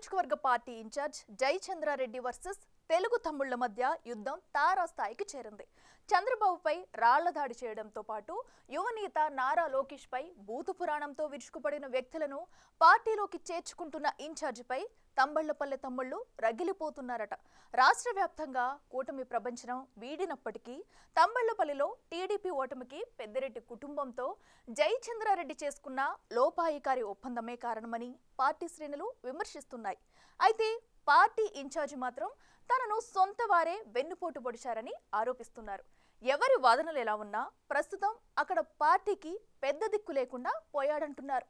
నియోజకవర్గ party incharge Jayachandra Reddy versus Telugu తమ్ముళ్ల మధ్య యుద్ధం తారాస్థాయికి చేరింది. చంద్రబాబుపై రాళ్ల దాడి చేయడంతో పాటు యువనేత నారా లోకేష్ పై బూతు పురాణంతో విరుచుకుపడిన వ్యక్తులను పార్టీలోకి చేర్చుకుంటున్న ఇన్ఛార్జిపై తంబళ్లపల్లె తమ్ముళ్లు రగిలిపోతున్నారట. రాష్ట్ర వ్యాప్తంగా కూటమి ప్రపంచం వీడినప్పటికీ తంబళ్లపల్లిలో టీడీపీ ఓటమికి పెద్దిరెడ్డి కుటుంబంతో జయచంద్రారెడ్డి చేసుకున్న లోపాయికారి ఒప్పందమే కారణమని పార్టీ శ్రేణులు విమర్శిస్తున్నాయి. అయితే పార్టీ ఇన్ఛార్జి మాత్రం తనను సొంత వారే వెన్నుపోటు పొడిచారని ఆరోపిస్తున్నారు. ఎవరి వాదనలు ఎలా ఉన్నా ప్రస్తుతం అక్కడ పార్టీకి పెద్ద దిక్కు లేకుండా పోయాడంటున్నారు.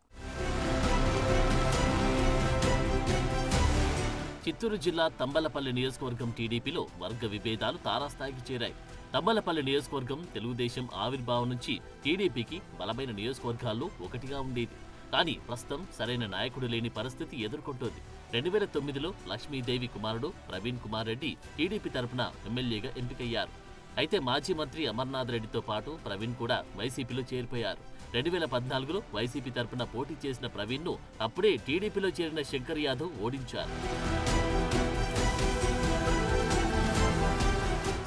చిత్తూరు జిల్లా తంబలపల్లి నియోజకవర్గం టీడీపీలో వర్గ విభేదాలు తారాస్థాయికి చేరాయి. తంబలపల్లి నియోజకవర్గం తెలుగుదేశం ఆవిర్భావం నుంచి టీడీపీకి బలమైన నియోజకవర్గాల్లో ఒకటిగా ఉండేది. కానీ ప్రస్తుతం సరైన నాయకుడు లేని పరిస్థితి ఎదుర్కొంటోంది. 2009లో లక్ష్మీదేవి కుమారుడు ప్రవీణ్ కుమార్ రెడ్డి టీడీపీ తరపున ఎమ్మెల్యేగా ఎంపికయ్యారు. అయితే మాజీ మంత్రి అమర్నాథ్ రెడ్డితో పాటు ప్రవీణ్ కూడా వైసీపీలో చేరిపోయారు. 2014లో వైసీపీ తరపున పోటీ చేసిన ప్రవీణ్ను అప్పుడే టీడీపీలో చేరిన శంకర్ యాదవ్ ఓడించారు.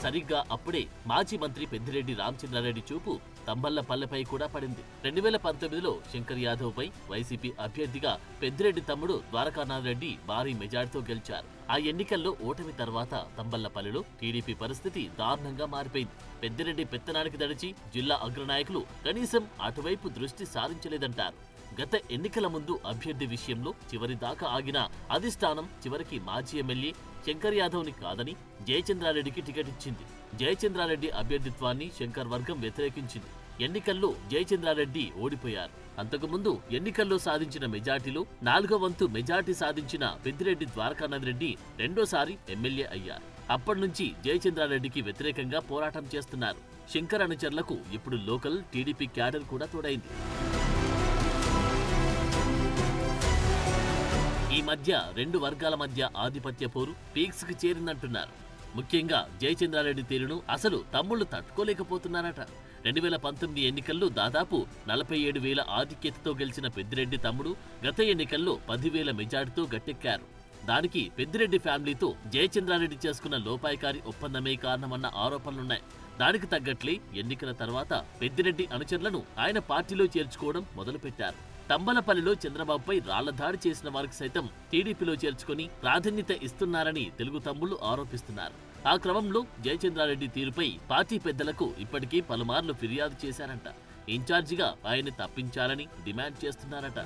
సరిగ్గా అప్పుడే మాజీ మంత్రి పెద్దిరెడ్డి రామచంద్రారెడ్డి చూపు తంబళ్లపల్లెపై కూడా పడింది. 2019లో శంకర్ యాదవ్ పై వైసీపీ అభ్యర్థిగా పెద్దిరెడ్డి తమ్ముడు ద్వారకానాథ్ రెడ్డి భారీ మెజార్టీతో గెలిచారు. ఆ ఎన్నికల్లో ఓటమి తర్వాత తంబళ్లపల్లిలో టీడీపీ పరిస్థితి దారుణంగా మారిపోయింది. పెద్దిరెడ్డి పెత్తనానికి దడిచి జిల్లా అగ్రనాయకులు కనీసం అటువైపు దృష్టి సారించలేదంటారు. గత ఎన్నికల ముందు అభ్యర్థి విషయంలో చివరి దాకా ఆగిన అధిష్టానం చివరికి మాజీ ఎమ్మెల్యే శంకర్ యాదవ్ని కాదని జయచంద్రారెడ్డికి టికెట్ ఇచ్చింది. జయచంద్రారెడ్డి అభ్యర్థిత్వాన్ని శంకర్ వర్గం వ్యతిరేకించింది. ఎన్నికల్లో జయచంద్రారెడ్డి ఓడిపోయారు. అంతకుముందు ఎన్నికల్లో సాధించిన మెజార్టీలో 4వ వంతు మెజార్టీ సాధించిన పెద్దిరెడ్డి ద్వారకానాథ్ రెడ్డి రెండోసారి ఎమ్మెల్యే అయ్యారు. అప్పటినుంచి జయచంద్రారెడ్డికి వ్యతిరేకంగా పోరాటం చేస్తున్నారు. శంకర్ అనుచరులకు ఇప్పుడు లోకల్ టీడీపీ క్యాడర్ కూడా తోడైంది. ఈ మధ్య రెండు వర్గాల మధ్య ఆధిపత్య పోరు పీక్స్ కి చేరిందంటున్నారు. ముఖ్యంగా జయచంద్రారెడ్డి తీరును అసలు తమ్ముళ్లు తట్టుకోలేకపోతున్నారట. 2019 ఎన్నికల్లో దాదాపు 47,000 ఆధిక్యతతో గెలిచిన పెద్దిరెడ్డి తమ్ముడు గత ఎన్నికల్లో 10,000 మెజార్టీతో గట్టెక్కారు. దానికి పెద్దిరెడ్డి ఫ్యామిలీతో జయచంద్రారెడ్డి చేసుకున్న లోపాయికారి ఒప్పందమే కారణమన్న ఆరోపణలున్నాయి. దానికి తగ్గట్లే ఎన్నికల తర్వాత పెద్దిరెడ్డి అనుచరులను ఆయన పార్టీలో చేర్చుకోవడం మొదలుపెట్టారు. తంబలపల్లిలో చంద్రబాబుపై రాళ్ల దాడి చేసిన వారికి సైతం టీడీపీలో చేర్చుకుని ప్రాధాన్యత ఇస్తున్నారని తెలుగు తమ్ముళ్లు ఆరోపిస్తున్నారు. ఆ క్రమంలో జయచంద్రారెడ్డి తీరుపై పార్టీ పెద్దలకు ఇప్పటికీ పలుమార్లు ఫిర్యాదు చేశారంట. ఇన్ఛార్జిగా ఆయన్ని తప్పించాలని డిమాండ్ చేస్తున్నారట.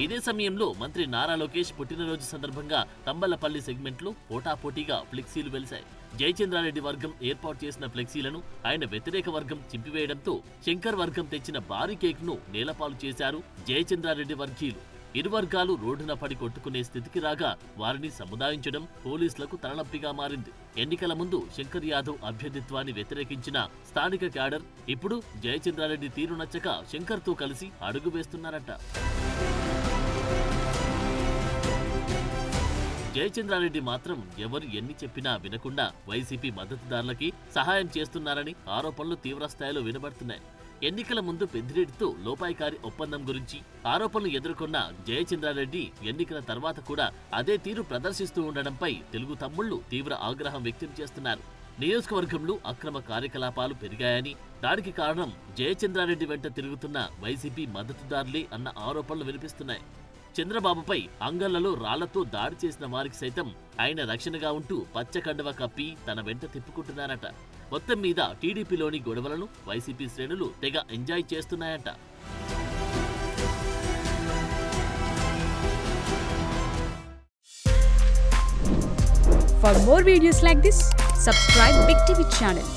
ఇదే సమయంలో మంత్రి నారా లోకేష్ పుట్టినరోజు సందర్భంగా తంబలపల్లి సెగ్మెంట్లో పోటాపోటీగా ఫ్లెక్సీలు వెలిశాయి. జయచంద్రారెడ్డి వర్గం ఏర్పాటు చేసిన ఫ్లెక్సీలను ఆయన వ్యతిరేక వర్గం చింపివేయడంతో శంకర్ వర్గం తెచ్చిన భారీ కేక్ ను నేలపాలు చేశారు జయచంద్రారెడ్డి వర్గీయులు. ఇరు వర్గాలు రోడ్డున పడి కొట్టుకునే స్థితికి రాగా వారిని సముదాయించడం పోలీసులకు తలనొప్పిగా మారింది. ఎన్నికల ముందు శంకర్ యాదవ్ అభ్యర్థిత్వాన్ని వ్యతిరేకించిన స్థానిక క్యాడర్ ఇప్పుడు జయచంద్రారెడ్డి తీరు నచ్చక శంకర్తో కలిసి అడుగు వేస్తున్నారట. జయచంద్రారెడ్డి మాత్రం ఎవరు ఎన్ని చెప్పినా వినకుండా వైసీపీ మద్దతుదారులకి సహాయం చేస్తున్నారని ఆరోపణలు తీవ్రస్థాయిలో వినబడుతున్నాయి. ఎన్నికల ముందు పెద్దిరెడ్డితో లోపాయికారి ఒప్పందం గురించి ఆరోపణలు ఎదుర్కొన్న జయచంద్రారెడ్డి ఎన్నికల తర్వాత కూడా అదే తీరు ప్రదర్శిస్తూ ఉండడంపై తెలుగు తమ్ముళ్లు తీవ్ర ఆగ్రహం వ్యక్తం చేస్తున్నారు. నియోజకవర్గంలో అక్రమ కార్యకలాపాలు పెరిగాయని, దానికి కారణం జయచంద్రారెడ్డి వెంట తిరుగుతున్న వైసీపీ మద్దతుదారులే అన్న ఆరోపణలు వినిపిస్తున్నాయి. చంద్రబాబుపై అంగళ్లలో రాళ్లతో దాడి చేసిన వారికి సైతం ఆయన రక్షణగా ఉంటూ పచ్చకండవ కప్పి తన వెంట తిప్పుకుంటున్నారట. మొత్తం మీద టీడీపీలోని గొడవలను వైసీపీ శ్రేణులు తెగ enjoy చేస్తున్నాయట. For more videos like this, subscribe Big TV channel.